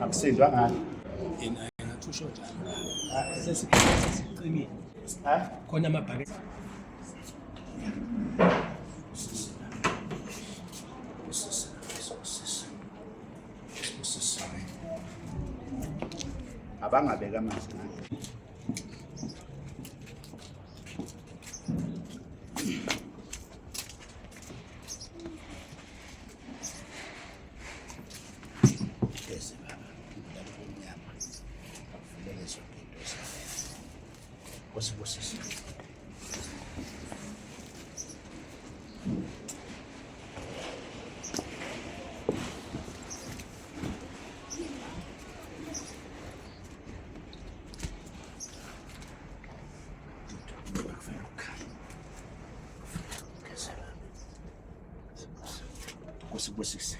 Akusindwa ngani? Ngathusho njalo. Sesiqinile. Khona amabhakede. Abangabeka amanzi ngani? What's this?